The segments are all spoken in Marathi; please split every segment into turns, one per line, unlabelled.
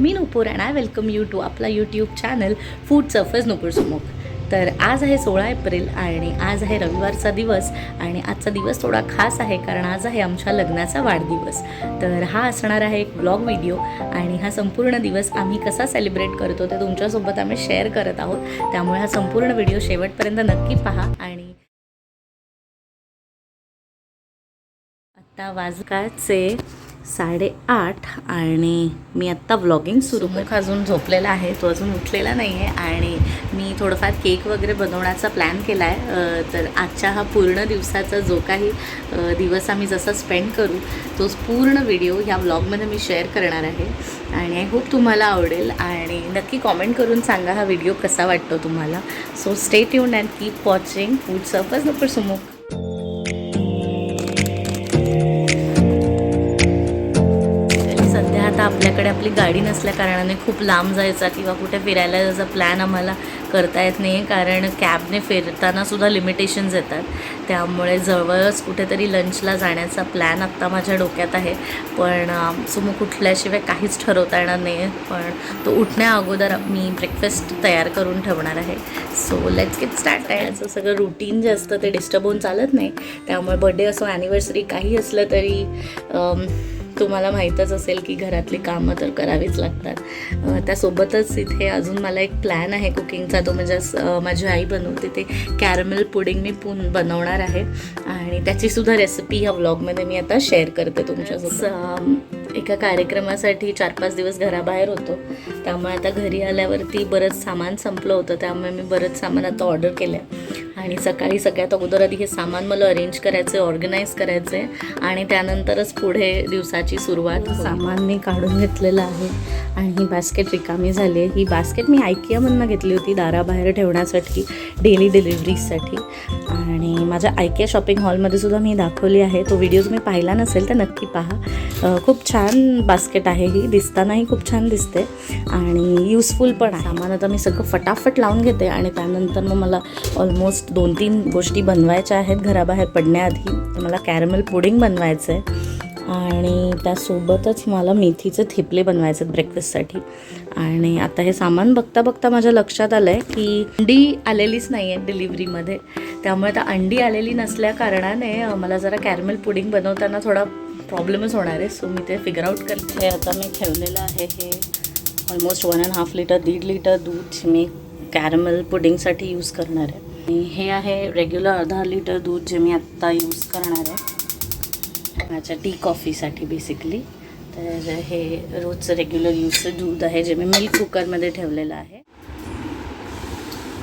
Me Nupur and I welcome you to आपला YouTube channel food surface Nupur Sumukh. तर आज आहे 16 एप्रिल आणि आज आहे रविवारचा दिवस आणि आजचा दिवस थोडा खास आहे कारण आज आहे आमच्या लग्नाचा वाढदिवस. तर हा असणार आहे एक ब्लॉग व्हिडिओ आणि हा संपूर्ण दिवस आम्ही कसा सेलिब्रेट करतो ते तुमच्यासोबत आम्ही शेअर करत आहोत. त्यामुळे हा संपूर्ण व्हिडिओ शेवटपर्यंत नक्की पहा. आणि आत्ता वाजकाचे 8:30 आणि मी आत्ता व्लॉगिंग सुरू अजून झोपलेला आहे, तो अजून उठलेला नाही आहे आणि मी थोडंफार केक वगैरे बनवण्याचा प्लॅन केला आहे. तर आजच्या हा पूर्ण दिवसाचा जो काही दिवस आम्ही जसा स्पेंड करू तो पूर्ण व्हिडिओ ह्या व्लॉगमध्ये मी शेअर करणार आहे आणि आय होप तुम्हाला आवडेल आणि नक्की कॉमेंट करून सांगा हा व्हिडिओ कसा वाटतो तुम्हाला. So stay tuned and keep watching Food surface Nupur Sumukh. आता आपल्याकडे आपली गाडी नसल्या कारणाने खूप लांब जायचा किंवा कुठे फिरायला जायचा प्लॅन आम्हाला करता येत नाही, कारण कॅबने फिरतानासुद्धा लिमिटेशन्स येतात. त्यामुळे जवळच कुठेतरी लंचला जाण्याचा प्लॅन आत्ता माझ्या डोक्यात आहे, पण सुमुख उठल्याशिवाय काहीच ठरवता येणार नाही आहे. पण तो उठण्या अगोदर मी ब्रेकफास्ट तयार करून ठेवणार आहे. So let's get start. याचं सगळं रुटीन जे असतं ते डिस्टर्ब होऊन चालत नाही. त्यामुळे बड्डे असो ॲनिव्हर्सरी काही असलं तरी तुम्हाला माहीतच असेल की घरातली कामं तर करावीच लागतात. त्यासोबतच इथे अजून मला एक प्लॅन आहे कुकिंगचा, तो म्हणजे माझी आई बनवते ते कॅरमेल पुडिंग मी बनवणार आहे आणि त्याचीसुद्धा रेसिपी ह्या व्लॉगमध्ये मी आता शेअर करते तुमच्यासोबत. एका कार्यक्रमासाठी 4-5 दिवस घराबाहेर होतो, त्यामुळे आता घरी आल्यावरती बरंच सामान संपलं होतं. त्यामुळे मी बरंच सामान आता ऑर्डर केलं आहे आणि सकाळी सगळ्यात अगोदर आधी हे सामान मला अरेंज करायचं आहे, ऑर्गनाईज करायचं आहे आणि त्यानंतरच पुढे दिवसाची सुरुवात. सामान मी काढून घेतलेलं आहे आणि ही बास्केट रिकामी झाली आहे. ही बास्केट मी IKEAमधून घेतली होती दाराबाहेर ठेवण्यासाठी, डेली डिलिव्हरीसाठी. आणि माझ्या IKEA शॉपिंग हॉलमध्ये सुद्धा मी दाखवली आहे. तो व्हिडिओ तुम्ही पाहिला नसेल तर नक्की पहा. खूप छान बास्केट आहे ही, दिसतानाही खूप छान दिसते आणि युजफुल पण आहे. सामान आता मी सगळं फटाफट लावून घेते आणि त्यानंतर मग मला ऑलमोस्ट 2-3 गोष्टी बनवायच्या आहेत घराबाहेर पडण्याआधी. मला कॅरमेल पुडिंग बनवायचं आहे आणि त्यासोबतच मला मेथीचे थेपले बनवायचे आहेत ब्रेकफास्टसाठी. आणि आता हे सामान बघता बघता माझ्या लक्षात आलं आहे की अंडी आलेलीच नाही आहे डिलिव्हरीमध्ये. त्यामुळे आता अंडी आलेली नसल्या कारणाने मला जरा कॅरमेल पुडिंग बनवताना थोडा प्रॉब्लेमच होणार आहे. सो मी ते फिगर आउट करते. आता मी ठेवलेलं आहे हे ऑलमोस्ट 1.5 लिटर 1.5 लिटर दूध मी कॅरमेल पुडिंगसाठी यूज करणार आहे. आणि हे आहे रेग्युलर 1/2 लिटर दूध जे मी आत्ता यूज करणार आहे माझ्या टी कॉफीसाठी बेसिकली. तर हे रोजचं रेग्युलर यूजचं दूध आहे जे मी मिल्क कुकरमध्ये ठेवलेलं आहे.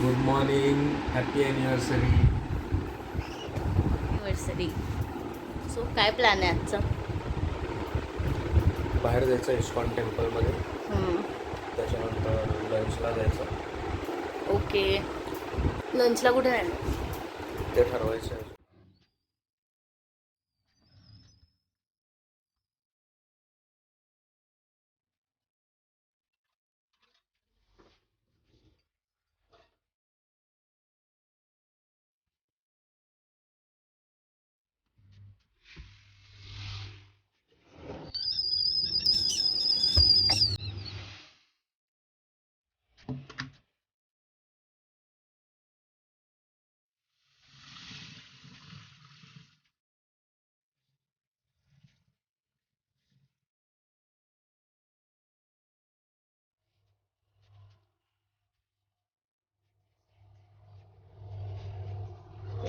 Good morning, happy anniversary.
So काय प्लॅन आहे आजचा?
बाहेर जायचं इस्कॉन टेम्पलमध्ये, त्याच्यानंतर लंचला जायचं.
ओके, लंचला कुठे जाणार
ते ठरवायचं आहे.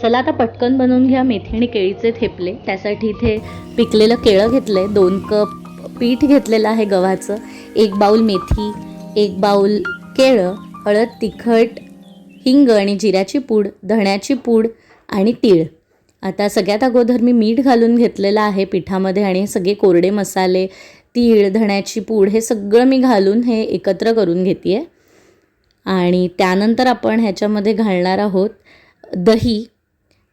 चला आता पटकन बनवून घ्या मेथी आणि केळीचे थेपले. त्यासाठी इथे पिकलेलं केळं घेतलं आहे, 2 कप पीठ घेतलेलं आहे गव्हाचं, 1 बाऊल मेथी, 1 बाऊल केळं, हळद, तिखट, हिंग आणि जिऱ्याची पूड, धण्याची पूड आणि तीळ. आता सगळ्यात अगोदर मी मीठ घालून घेतलेलं आहे पिठामध्ये आणि हे सगळे कोरडे मसाले, तीळ, धण्याची पूड हे सगळं मी घालून हे एकत्र करून घेते आहे. आणि त्यानंतर आपण ह्याच्यामध्ये घालणार आहोत दही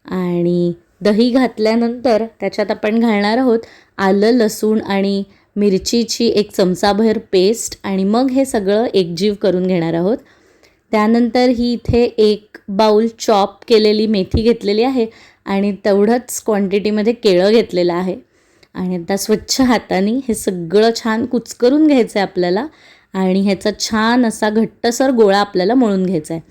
आणि दही घातल्यानंतर त्याच्यात आपण घालणार आहोत आलं, लसूण आणि मिरचीची 1 चमचाभर पेस्ट आणि मग हे सगळं एकजीव करून घेणार आहोत. त्यानंतर ही इथे 1 बाऊल चॉप केलेली मेथी घेतलेली आहे आणि तेवढंच क्वांटिटीमध्ये केळं घेतलेलं आहे आणि आता स्वच्छ हाताने हे सगळं छान कुचकरून घ्यायचं आहे आपल्याला आणि ह्याचा छान असा घट्टसर गोळा आपल्याला मळून घ्यायचा आहे.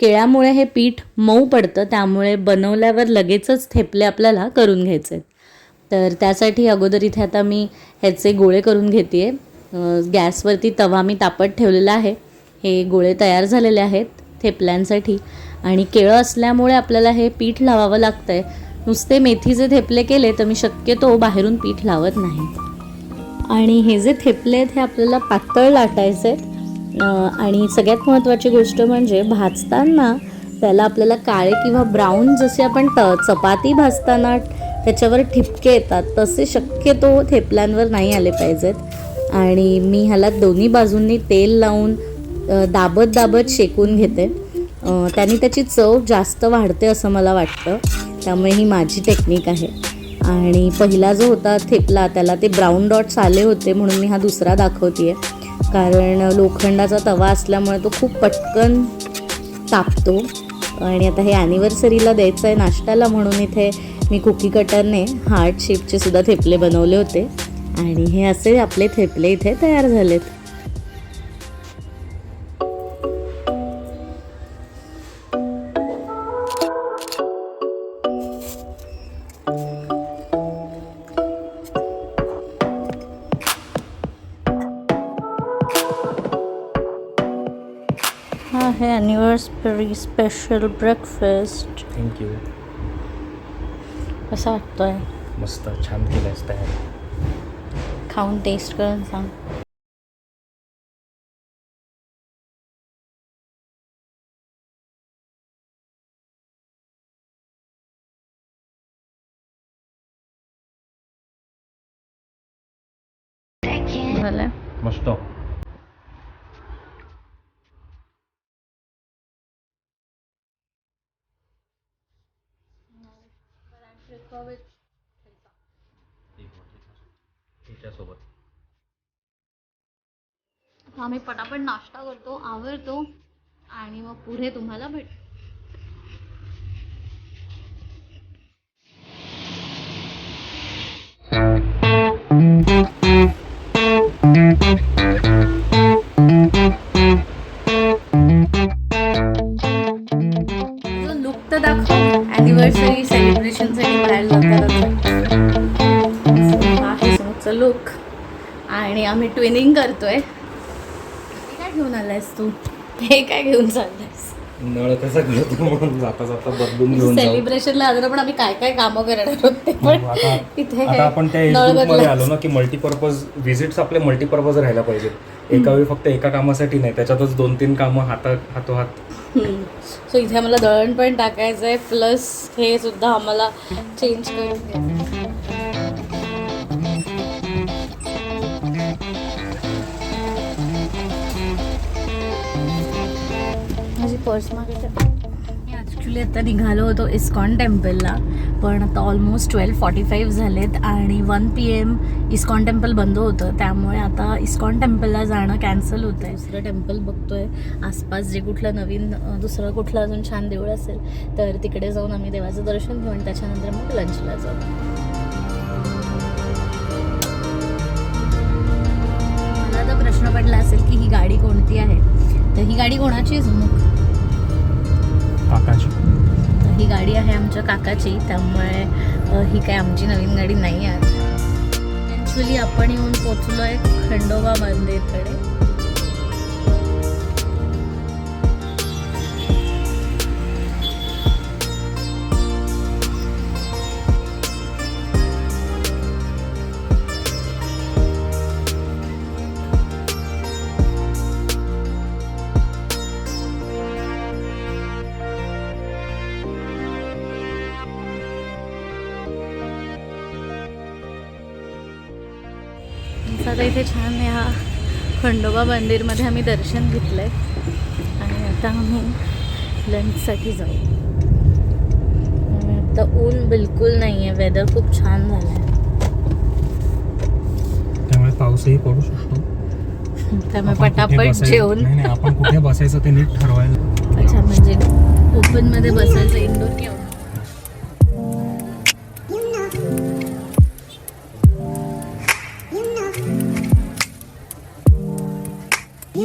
केळ्यामुळे हे पीठ मऊ पडतं, त्यामुळे बनवल्यावर लगेचच थेपले आपल्याला करून घ्यायचे आहेत. तर त्यासाठी अगोदर इथे आता मी ह्याचे गोळे करून घेते आहे. गॅसवरती तवा मी तापत ठेवलेला आहे. हे गोळे तयार झालेले आहेत थेपल्यांसाठी. आणि केळं असल्यामुळे आपल्याला हे पीठ लावावं लागतं आहे. नुसते मेथीचे थेपले केले तर मी शक्यतो बाहेरून पीठ लावत नाही. आणि हे जे थेपले आहेत हे आपल्याला पातळ लाटायचे आहेत. आणि सगळ्यात महत्त्वाची गोष्ट म्हणजे भाजताना त्याला आपल्याला काळे किंवा ब्राऊन जसे आपण चपाती भाजताना त्याच्यावर ठिपके येतात तसे शक्यतो थेपल्यांवर नाही आले पाहिजेत. आणि मी ह्याला दोन्ही बाजूंनी तेल लावून दाबत दाबत शेकून घेते. त्याने त्याची चव जास्त वाढते असं मला वाटतं, त्यामुळे ही माझी टेक्निक आहे. आणि पहिला जो होता थेपला त्याला ते ब्राऊन डॉट्स आले होते म्हणून मी हा दुसरा दाखवते आहे, कारण लोखंडाचा तवा असल्यामुळे तो खूप पटकन तापतो. आणि आता हे ॲनिव्हर्सरीला द्यायचं आहे नाश्त्याला म्हणून इथे मी कुकी कटरने हार्ट शेपचे सुद्धा थेपले बनवले होते. आणि हे असे आपले थेपले इथे तयार झालेत. हा आहे ॲनिव्हर्सरी स्पेशल ब्रेकफास्ट.
थँक्यू.
कसा वाटतोय?
मस्त, छान केलंयस तयार.
खाऊन टेस्ट करून सांग. झालं
मस्त.
आम्ही पटापट नाश्ता करतो, आवरतो आणि मग पुढे तुम्हाला भेट. लुक तर दाखव ॲनिव्हर्सरी सेलिब्रेशनसाठी बाहेर जाताना. लुक आणि आम्ही ट्विनिंग करतोय. काय घेऊन आलायस तू? हे काय घेऊन चाललायस?
नळ कसा घेतो म्हणून जाता जाता बदलून घेऊन जाऊ.
सेलिब्रेशनला आलं पण आम्ही काय काय कामं करणार आहोत ते पण इथे
आता आपण त्या मध्ये आलो ना की मल्टीपर्पज व्हिजिट्स आपले मल्टीपर्पज राहायला पाहिजे. एका वेळी फक्त एका कामासाठी नाही, त्याच्यातच 2-3 कामं हातोहात.
सो इथे आम्हाला दळण पण टाकायचं आहे, प्लस हे सुद्धा आम्हाला चेंज करून घ्यायचं. माझी पर्स मागे. ॲक्च्युली आता निघालो होतो इस्कॉन टेम्पलला, पण आता ऑलमोस्ट 12:45 झालेत आणि 1 PM इस्कॉन टेम्पल बंद होतं, त्यामुळे आता इस्कॉन टेम्पलला जाणं कॅन्सल होतं आहे. दुसरं टेम्पल बघतोय आसपास, जे कुठलं नवीन दुसरं कुठलं अजून छान देऊळ असेल तर तिकडे जाऊन आम्ही देवाचं दर्शन घेऊ आणि त्याच्यानंतर मग लंचला जाऊ. मला आता प्रश्न पडला असेल की ही गाडी कोणती आहे, तर ही गाडी कोणाची आहे मग?
काकाची.
ही गाडी आहे आमच्या काकाची, त्यामुळे ही काय आमची नवीन गाडी नाही आहे. ॲक्च्युली आपण येऊन पोचलो आहे खंडोबा मंदिरकडे. आता इथे छान ह्या खंडोबा मंदिरमध्ये आम्ही दर्शन घेतलं आहे आणि आता आम्ही लंचसाठी जाऊ. आता ऊन बिलकुल नाही आहे, वेदर खूप छान झालं आहे,
त्यामुळे पाऊसही पडू शकतो.
त्यामुळे पटापट जेवून.
नाही आपण कुठे बसायचं ते नीट ठरवायला.
अच्छा, म्हणजे ओपनमध्ये बसायचं, इंडोर किंवा तर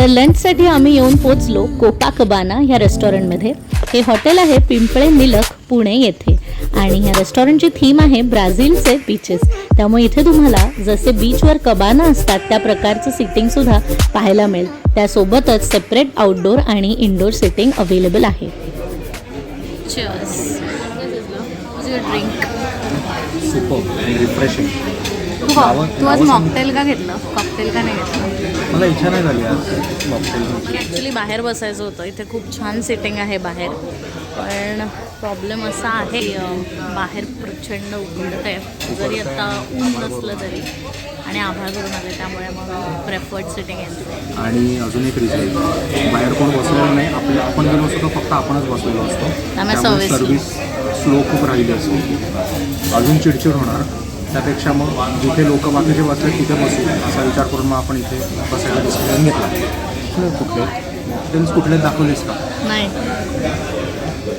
लंचसाठी आम्ही येऊन पोचलो कोपाकबाना ह्या रेस्टॉरंटमध्ये. हे हॉटेल आहे पिंपळे निलख पुणे येथे आणि ह्या रेस्टॉरंटची थीम आहे ब्राझीलचे बीचेस. त्यामुळे इथे तुम्हाला जसे बीचवर कबाना असतात त्या प्रकारचं सिटिंगसुद्धा पाहायला मिळेल. त्यासोबतच सेपरेट आउटडोअर आणि इनडोअर सिटिंग अवेलेबल आहे. Drink
super refreshing.
तू आज मॉकटेल का घेतलं, कॉकटेल का नाही घेतलं?
मला इच्छा नाही झाली आज मॉकटेल.
ॲक्च्युली बाहेर बसायचं होतं. इथे खूप छान सिटिंग आहे बाहेर, पण प्रॉब्लेम असा आहे बाहेर प्रचंड उघडत आहे. जरी आता ऊन नसलं तरी आणि आभाळ करून आले, त्यामुळे मग प्रेफर्ड सिटिंग आहे.
आणि अजून एक रिझन, बाहेर कोण बसलेलं नाही. आपण गेलो असतो तर फक्त आपणच बसलेलो असतो.
त्यामुळे
सर्व्हिस स्लो खूप राहिली असते, अजून चिडचिड होणार. त्यापेक्षा मग जिथे लोक बाकीचे बसले तिथे बसू असा विचार करून मग आपण इथे बसायला डिसिजन घेतला. कुठले हॉटेल्स कुठले दाखवलेस का?
नाही.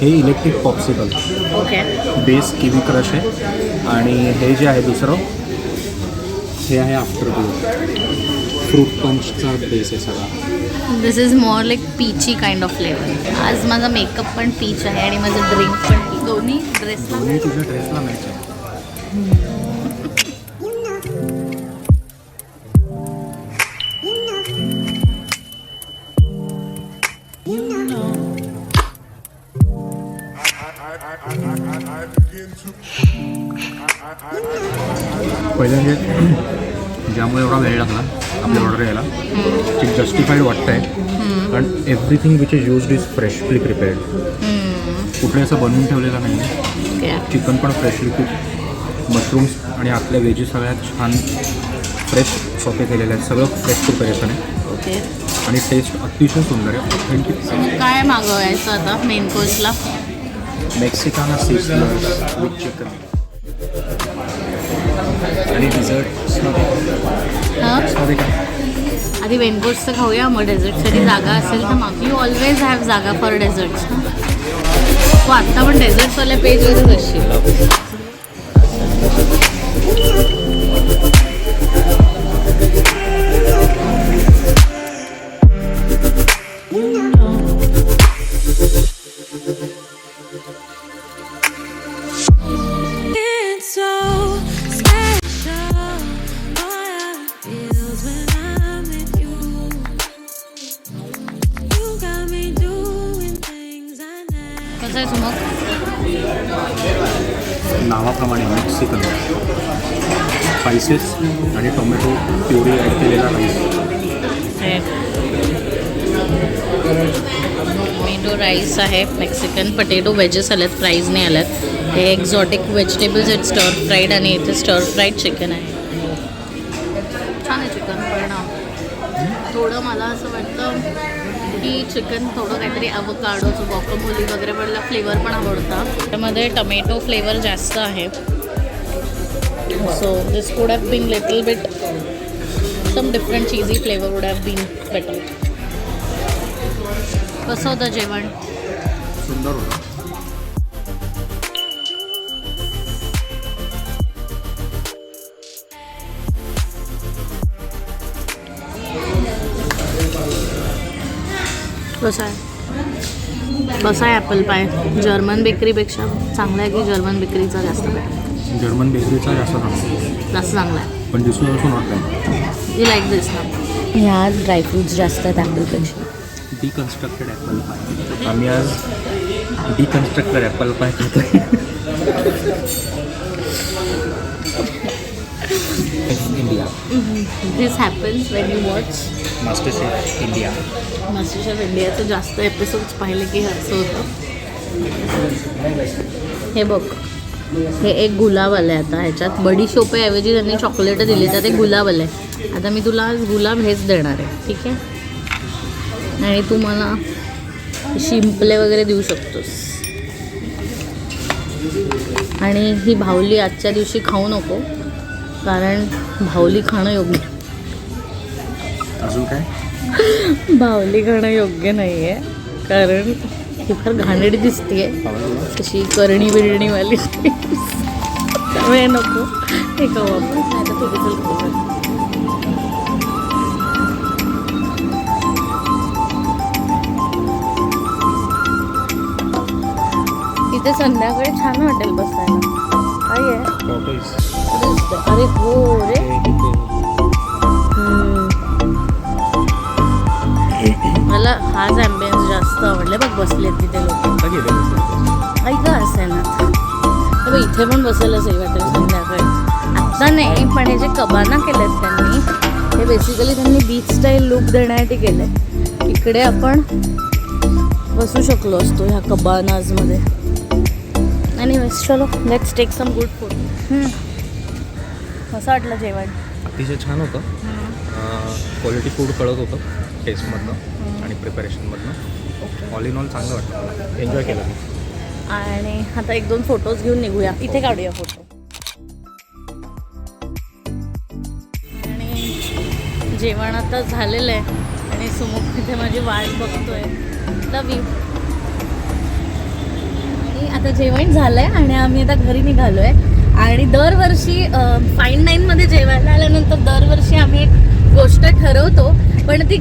हे electric popsicle,
okay.
Base kiwi crush आहे आणि हे जे आहे दुसरं हे आहे आफ्टर ग्लो फ्रूट पंचचा बेस आहे सगळा.
This is more like peachy kind of flavour. आज माझा मेकअप पण पीच आहे आणि माझं ड्रिंक पण पीच. दोन्ही ड्रेसला
तुझ्या ड्रेसला मॅच आहे. पहिले म्हणजे ज्यामुळे एवढा वेळ लागला आपल्या ऑर्डर यायला ते जस्टिफाईड वाटतं आहे. कारण everything which is used is freshly prepared. कुठे असं बनवून ठेवलेलं नाही आहे. चिकन पण फ्रेशली कुक, मशरूम्स आणि आतल्या व्हेजीस सगळ्यात छान फ्रेश सॉटे केलेले आहेत. सगळं फ्रेश प्रिपरेशन आहे.
ओके.
आणि टेस्ट अतिशय सुंदर आहे, ऑथेंटिक.
काय मागवायचं आता मेन कोर्सला?
मेक्सिकाना सीजलर्स विथ चिकन आणि डिझर्ट्समध्ये काय
आधी मेन कोर्सचं खाऊया, मग डेझर्टसाठी जागा असेल तर मग. यू ऑलवेज हॅव जागा फॉर डेझर्ट्स. हो, आत्ता पण डेझर्ट्सवाल्या पेजवरच असशील. कसं आहे मग?
नावाप्रमाणे मेक्सिकन स्पायसेस आणि टोमॅटो प्युरी ॲड केलेला राईस.
टोमॅटो राईस आहे, मेक्सिकन पटेटो वेजेस आल्यात, फ्राईज नाही आल्यात. हे एक्झॉटिक व्हेजिटेबल्स आहेत स्टर फ्राईड आणि इथे स्टर फ्राईड चिकन आहे. छान आहे चिकन, पण थोडं मला असं वाटतं की चिकन थोडं काहीतरी अवकाडोचं गुआकामोली वगैरे पडला फ्लेवर पण आवडतं. त्यामध्ये टोमॅटो फ्लेवर जास्त आहे. So this would have been little bit some different cheesy flavour would have been better. कसं होतं जेवण?
सुंदर होतं.
कसं आहे ॲपल पाय? जर्मन बेकरीपेक्षा चांगला आहे की जर्मन बेकरीचा जास्त बेटर?
जर्मन बेकरीचा जास्त
चांगला आहे.
पण दिसून असून वाटतं
यू लाईक दिस ना? ह्यात ड्रायफ्रूट्स जास्त आहेत ॲपलपेक्षा.
डिकन्स्ट्रक्टेड ॲपल पाय. आम्ही आज डिकन्स्ट्रक्टेड ॲपल पाय खातोय. India.
This happens Wien you watch
master chef India.
Master chef इंडियाचं जास्त एपिसोड्स पाहिले की असं होतं. हे बघ, हे एक गुलाब आलं आहे. आता ह्याच्यात बडीशोपेऐवजी त्यांनी चॉकलेट दिली, तर ते गुलाब आलं आहे. आता मी तुला आज गुलाब हेच देणार आहे, ठीक आहे? आणि तू मला शिंपले वगैरे देऊ शकतोस. आणि ही भावली आजच्या दिवशी खाऊ नको, कारण भावली खाणं योग्य.
अजून काय?
भावली खाणं योग्य नाही आहे, कारण ही फार घाणेरडी दिसतीये, अशी करणी बिरणीवाली. त्यामुळे नको हे खाऊ आपण. नाही तर थोडी चल खाऊ. इथे संध्याकाळी छान वाटेल बसायला. काय आहे? अरे हो रे. मला हाच ॲम्बियन्स जास्त आवडले. बघ बसले तिथे लोक. ऐका असे ना तर इथे पण बसायला सही वाटेल संध्याकाळी. आत्ता नाही, पण हे जे कबाना केलेत त्यांनी, हे बेसिकली त्यांनी बीच स्टाईल लुक देण्यासाठी केले. इकडे आपण बसू शकलो असतो ह्या कबानाजमध्ये. एनिवेज चलो let's take some good food. कसं वाटलं जेवण?
अतिशय छान होतं. क्वालिटी फूड कळत होतं टेस्टमधनं आणि प्रिपरेशनमधनं. ऑल इन ऑल चांगलं वाटलं मला. एन्जॉय केलं मी.
आणि आता 1-2 फोटोज घेऊन निघूया. इथे काढूया फोटो. आणि जेवण आता झालेलं आहे आणि सुमुख तिथे माझी वाट बघतोय. लव यू. आणि आता जेवण झालंय आणि आम्ही आता घरी निघालोय. आणि दरवर्षी फाईन 9मध्ये जेवायला आल्यानंतर दरवर्षी आम्ही एक गोष्ट ठरवतो, पण ती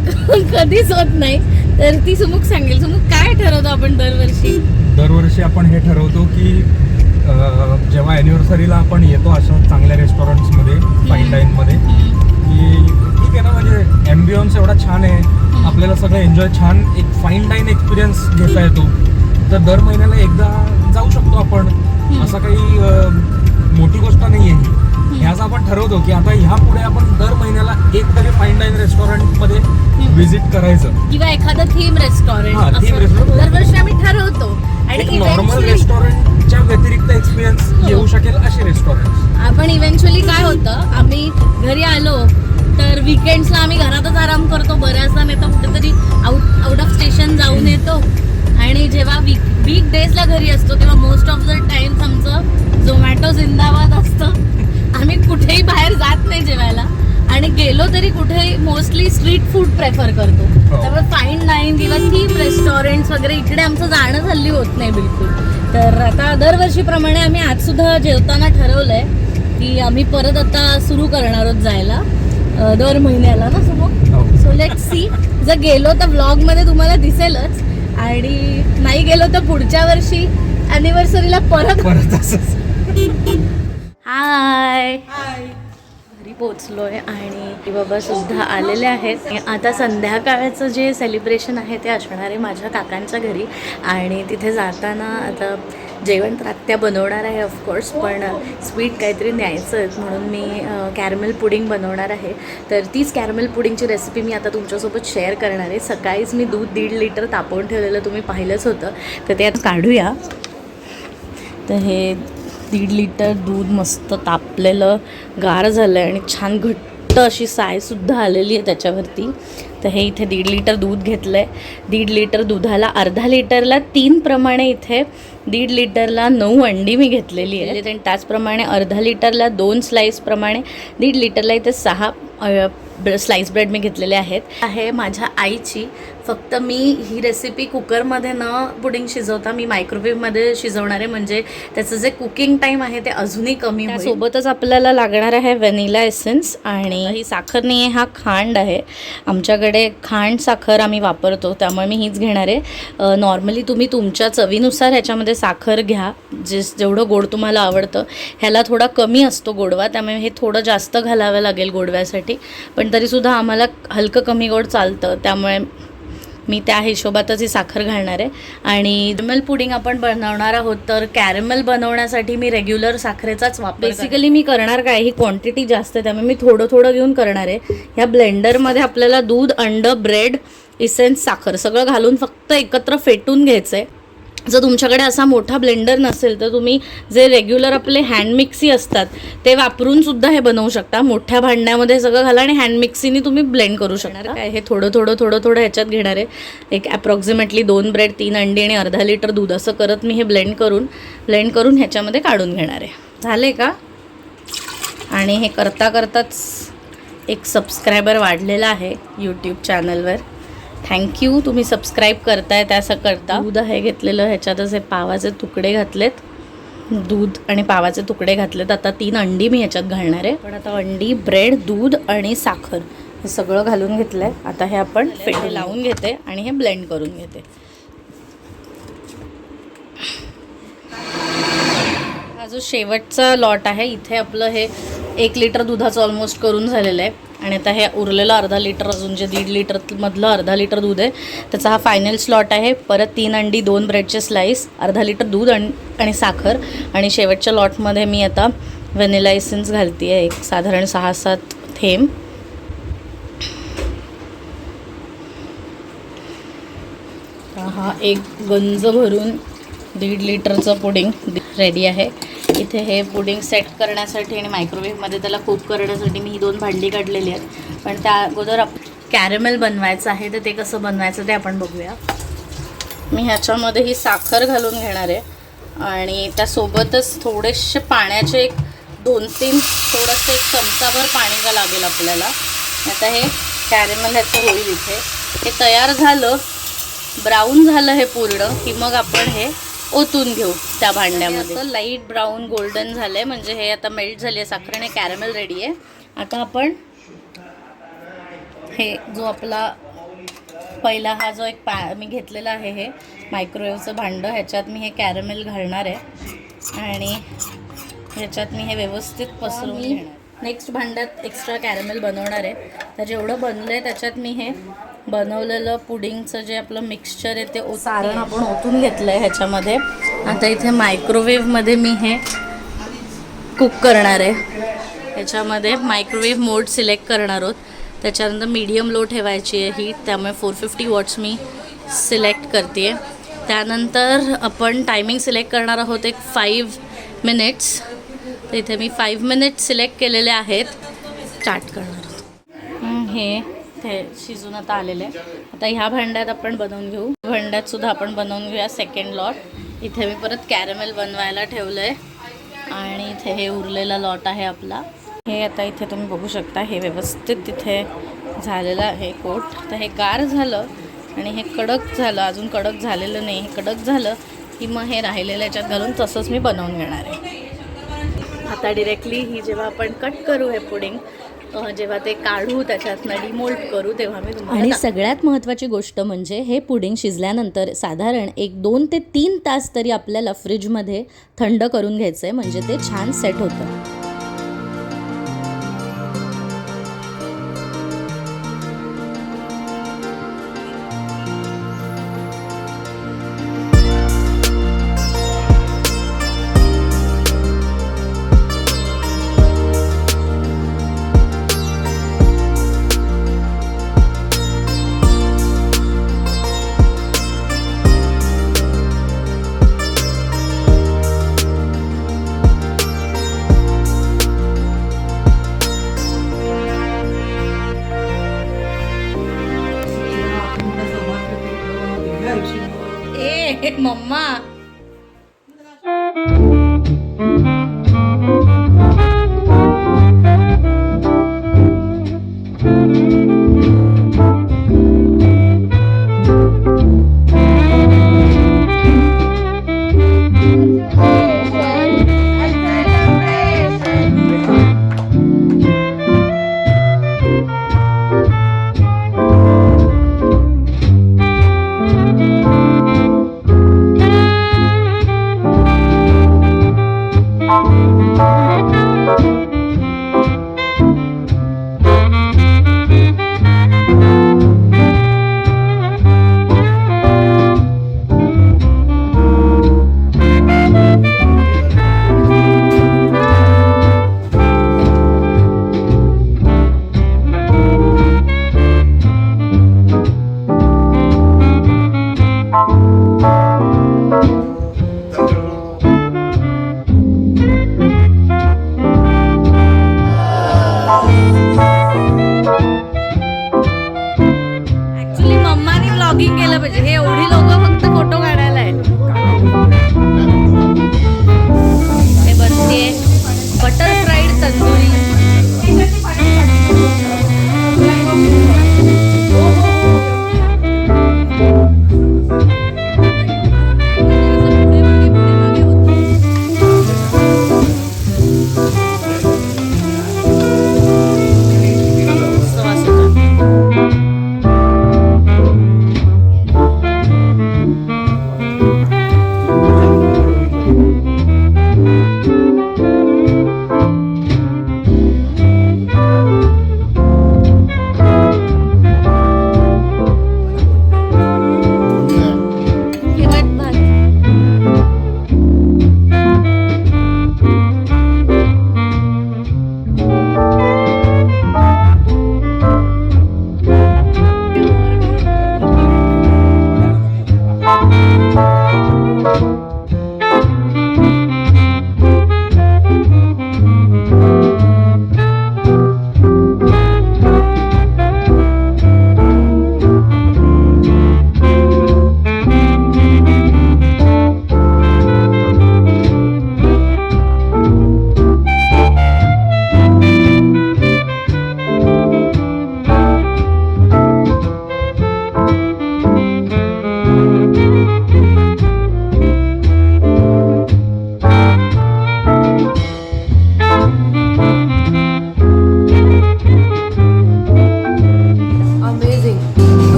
कधीच होत नाही. तर ती सुमुख सांगेल. सुमुख काय ठरवतो आपण दरवर्षी?
दरवर्षी आपण हे ठरवतो की जेव्हा ॲनिव्हर्सरीला आपण येतो अशा चांगल्या रेस्टॉरंट्समध्ये, फाईन डाईनमध्ये, की ठीक आहे ना, म्हणजे ॲम्बियन्स एवढा छान आहे, आपल्याला सगळं एन्जॉय छान एक फाईन डाईन एक्सपिरियन्स घेता येतो. तर दर महिन्याला एकदा जाऊ शकतो आपण. असं काही मोठी गोष्ट नाही आहे. ह्याच आपण ठरवतो की आता ह्या पुढे आपण दर महिन्याला एक तरी फाईन डाईन रेस्टॉरंटमध्ये व्हिजिट करायचं, किंवा
एखादं थीम रेस्टॉरंट. दरवर्षी आम्ही ठरवतो. आणि
नॉर्मल रेस्टॉरंटच्या व्यतिरिक्त एक्सपिरियन्स येऊ शकेल असे रेस्टॉरंट.
आपण इव्हेंच्युअली काय होतं, आम्ही घरी आलो तर विकेंड्सला आम्ही घरातच आराम करतो बऱ्याचदा, नाही तर कुठेतरी आउट ऑफ स्टेशन जाऊन येतो. आणि जेव्हा वीक डेजला घरी असतो तेव्हा मोस्ट ऑफ द टाइम्स आमचं झोमॅटो जिंदाबाद असतं. आम्ही कुठेही बाहेर जात नाही जेवायला, आणि गेलो तरी कुठेही मोस्टली स्ट्रीट फूड प्रेफर करतो. त्यामुळे फाईन डाईन किंवा थीम रेस्टॉरंट्स वगैरे इकडे आमचं जाणं हल्ली होत नाही बिलकुल. तर आता दरवर्षीप्रमाणे आम्ही आजसुद्धा जेवताना ठरवलंय की आम्ही परत आता सुरू करणार आहोत जायला दर महिन्याला ना समोर. So let's see. जर गेलो तर व्लॉगमध्ये तुम्हाला दिसेलच, आणि नाही गेलो तर पुढच्या वर्षी ॲनिव्हर्सरीला परत. हाय, घरी पोचलोय आणि बाबा सुद्धा आलेले आहेत. आता संध्याकाळचं जे सेलिब्रेशन आहे ते असणार आहे माझ्या काकांच्या घरी. आणि तिथे जाताना आता जेवण तर आत्या बनवणार आहे ऑफकोर्स, पण स्वीट काहीतरी न्यायचं आहे म्हणून मी कॅरमेल पुडिंग बनवणार आहे. तर तीच कॅरमेल पुडिंगची रेसिपी मी आता तुमच्यासोबत शेअर करणार आहे. सकाळीच मी दूध 1.5 लिटर तापवून ठेवलेलं तुम्ही पाहिलंच होतं. तर ते आता काढूया. तर हे 1.5 लिटर दूध मस्त तापलेलं गार झालं आहे आणि छान घट्ट अशी सायसुद्धा आलेली आहे त्याच्यावरती. तर हे इथे 1.5 लिटर दूध घेतलं आहे. 1.5 लिटर दुधाला अर्धा लिटरला 3 प्रमाणे इथे 1.5 लिटरला 9 अंडी मी घेतलेली आहे. आणि त्याचप्रमाणे अर्धा लिटरला 2 स्लाईस प्रमाणे 1.5 लिटरला इथे 6 स्लाईस ब्रेड मी घेतलेले आहेत. आहे माझ्या आईची. फक्त मी ही रेसिपी कुकरमध्ये न पुडिंग शिजवता मी मायक्रोवेव्हमध्ये शिजवणार आहे, म्हणजे त्याचं जे कुकिंग टाईम आहे ते अजूनही कमी होईल. सोबतच आपल्याला लागणार आहे व्हॅनिला एसेन्स, आणि ही साखर नाही आहे, हा खांड आहे. आमच्याकडे खांड साखर आम्ही वापरतो त्यामुळे मी हीच घेणार आहे. नॉर्मली तुम्ही तुमच्या चवीनुसार ह्याच्यामध्ये साखर घ्या, जेवढं गोड तुम्हाला आवडतं. ह्याला थोडा कमी असतो गोडवा, त्यामुळे हे थोडं जास्त घालावं लागेल गोडव्यासाठी, पण तरीसुद्धा आम्हाला हलकं कमी गोड चालतं, त्यामुळे मी त्या हिशोबातच ही साखर घालणार आहे. आणि कॅरमेल पुडिंग आपण बनवणार आहोत, तर कॅरमेल बनवण्यासाठी मी रेग्युलर साखरेचाच वापर. बेसिकली मी करणार काय, ही क्वांटिटी जास्त आहे त्यामुळे मी थोडं थोडं घेऊन करणार आहे. ह्या ब्लेंडरमध्ये आपल्याला दूध, अंड, ब्रेड, इसेन्स, साखर सगळं घालून फक्त एकत्र फेटून घ्यायचं आहे. जर तुमच्याकडे असा मोठा ब्लेंडर नसेल तर तुम्ही जे रेग्युलर आपले हँड मिक्सी असतात ते वापरून सुद्धा हे बनवू शकता. मोठ्या भांड्यामध्ये सगळं घाला आणि हँड मिक्सीने तुम्ही ब्लेंड करू शकता. काय हे थोडं थोडं ह्याच्यात घेणार आहे. एक ॲप्रॉक्सिमेटली 2 ब्रेड, 3 अंडी आणि अर्धा लिटर दूध असं करत मी हे ब्लेंड करून ह्याच्यामध्ये काढून घेणार आहे. झाले का? आणि हे करताच एक सबस्क्रायबर वाढलेला आहे यूट्यूब चॅनलवर. थँक्यू, तुम्ही सबस्क्राईब करताय त्याचं करता. दूध आहे घेतलेलं, ह्याच्यातच हे पावाचे तुकडे घातलेत, दूध आणि पावाचे तुकडे घातलेत. आता 3 अंडी मी ह्याच्यात घालणार आहे. पण आता अंडी, ब्रेड, दूध आणि साखर हे सगळं घालून घेतलं आहे. आता हे आपण फेटे लावून घेते आणि हे ब्लेंड करून घेते. हा जो शेवटचा लॉट आहे, इथे आपलं हे 1 लिटर दुधाचं ऑलमोस्ट करून झालेलं आहे. आणि आता हे उरलेलं अर्धा लिटर, अजून जे 1.5 लिटरमधलं अर्धा लिटर दूध आहे त्याचा हा फायनल स्लॉट आहे. परत 3 अंडी, 2 ब्रेडचे स्लाईस, अर्धा लिटर दूध आणि साखर. आणि शेवटच्या लॉटमध्ये मी आता व्हॅनिला एसेन्स घालते आहे, एक साधारण 6-7 थेंब. हा एक गंज भरून 1.5 लिटरचं पुडिंग रेडी आहे. इथे हे पुडिंग सेट करण्यासाठी आणि मायक्रोवेव्हमध्ये त्याला कुक करण्यासाठी मी ही 2 भांडी काढलेली आहेत. पण त्या अगोदर कॅरमेल बनवायचं आहे, तर ते कसं बनवायचं ते आपण बघूया. मी ह्याच्यामध्ये ही साखर घालून घेणार आहे आणि त्यासोबतच थोडेसे पाण्याचे 2-3 थोडंसं 1 चमचाभर पाणी लागेल आपल्याला. आता हे कॅरमेल ह्याचं होईल. इथे हे तयार झालं, ब्राऊन झालं हे पूर्ण, की मग आपण हे ओतून घेऊ त्या भांड्यामध्ये. असं लाईट ब्राऊन गोल्डन झालं आहे, म्हणजे हे आता मेल्ट झाली आहे साखर आणि कॅरमेल रेडी आहे. आता आपण हे जो आपला पहिला हा जो एक मी घेतलेला आहे, हे मायक्रोवेव्हचं भांडं, ह्याच्यात मी हे कॅरमेल घालणार आहे आणि ह्याच्यात मी हे व्यवस्थित पसरवून घेणार. नेक्स्ट भांड्यात एक्स्ट्रा कॅरमेल बनवणार आहे. तर जेवढं बनलं आहे त्याच्यात मी हे बनवलेलं पुडिंगचं जे आपलं मिक्सचर आहे ते सारण आपण ओतून घेतलं आहे ह्याच्यामध्ये. आता इथे मायक्रोवेव्हमध्ये मी हे कुक करणार आहे. ह्याच्यामध्ये मायक्रोवेव्ह मोड सिलेक्ट करणार आहोत. त्याच्यानंतर मीडियम लो ठेवायची आहे हीट, त्यामुळे 450 वॉट्स मी सिलेक्ट करते आहे. त्यानंतर आपण टायमिंग सिलेक्ट करणार आहोत, एक 5 मिनिट्स. तर इथे मी 5 मिनिट्स सिलेक्ट केलेले आहेत. स्टार्ट करणार आहोत. हे ते शिजून आता आलेले आहे. आता ह्या भांड्यात आपण बनवून घेऊ. भांड्यात सुद्धा आपण बनवून घेऊया सेकंड लॉट. इथे मी परत कॅरमेल बनवायला ठेवलं आहे आणि इथे हे उरलेला लॉट आहे आपला. हे आता इथे तुम्ही बघू शकता, हे व्यवस्थित तिथे झालेलं आहे कोट. तर हे गार झालं आणि हे कडक झालं, अजून कडक झालेलं नाही. हे कडक झालं की मग हे राहिलेलं याच्यात घालून तसंच मी बनवून घेणार आहे. आता डिरेक्टली ही जेव्हा आपण कट करू हे पुडिंग, जेव्हा ते काढू त्याच्यातनं डिमोल्ड करू, तेव्हा मी तुम्हाला. आणि सगळ्यात महत्त्वाची गोष्ट म्हणजे हे पुडिंग शिजल्यानंतर साधारण 2 ते 3 तास तरी आपल्याला फ्रीजमध्ये थंड करून घ्यायचं आहे, म्हणजे ते छान सेट होतं. मम्मा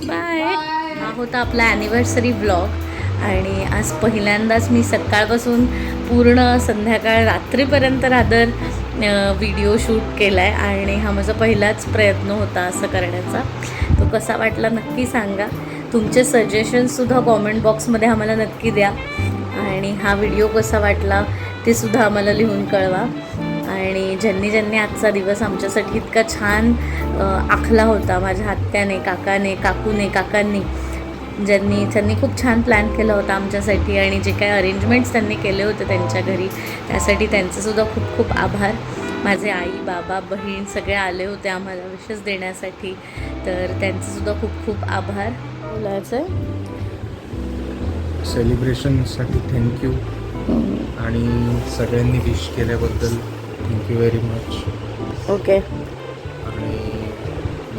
बाय. हा होता आपला ॲनिव्हर्सरी ब्लॉग आणि आज पहिल्यांदाच मी सकाळपासून पूर्ण संध्याकाळ रात्रीपर्यंत रादर व्हिडिओ शूट केला आहे आणि हा माझा पहिलाच प्रयत्न होता असं करण्याचा. तो कसा वाटला नक्की सांगा. तुमचे सजेशन्ससुद्धा कॉमेंट बॉक्समध्ये आम्हाला नक्की द्या आणि हा व्हिडिओ कसा वाटला ते सुद्धा आम्हाला लिहून कळवा. आणि ज्यांनी आजचा दिवस आमच्यासाठी इतका छान आखला होता, माझ्या आत्याने, काकाने, काकूने, काकांनी, ज्यांनी खूप छान प्लॅन केला होता आमच्यासाठी आणि जे काही अरेंजमेंट्स त्यांनी केले होते त्यांच्या घरी, त्यासाठी त्यांचंसुद्धा खूप खूप आभार. माझे आई, बाबा, बहीण सगळे आले होते आम्हाला विशेष देण्यासाठी, तर त्यांचंसुद्धा खूप खूप आभार. बोलायचं आहे
सेलिब्रेशनसाठी थँक्यू आणि सगळ्यांनी विश केल्याबद्दल थँक्यू व्हेरी मच.
ओके.
आणि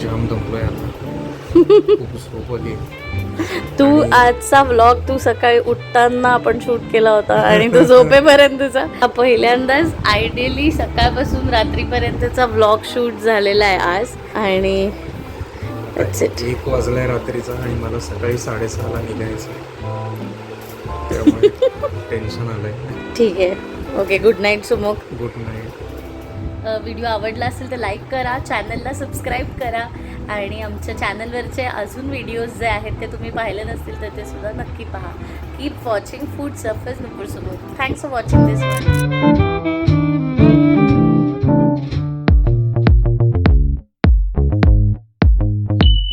जाम दमलोय आता, खूप झोप आली.
तू आजचा व्लॉग तू सकाळी उठताना आपण शूट केला होता आणि तू झोपेपर्यंतचा हा पहिल्यांदाच आयडियली सकाळपासून रात्रीपर्यंतचा व्लॉग शूट झालेला आहे आज. आणि
1 वाजलाय रात्रीचा आणि मला सकाळी 6:30ला निघायचं, त्यामुळे टेन्शन आलंय.
ठीक आहे. Okay. Good night Sumukh.
Good night.
Video आवडला असेल तर लाईक करा, चॅनलला सबस्क्राईब करा आणि आमच्या चॅनलवरचे अजून व्हिडिओज जे आहेत ते तुम्ही पाहिले नसतील तर ते सुद्धा नक्की पहा. Keep watching Food surface Nupur Sumukh. Thanks for watching this one.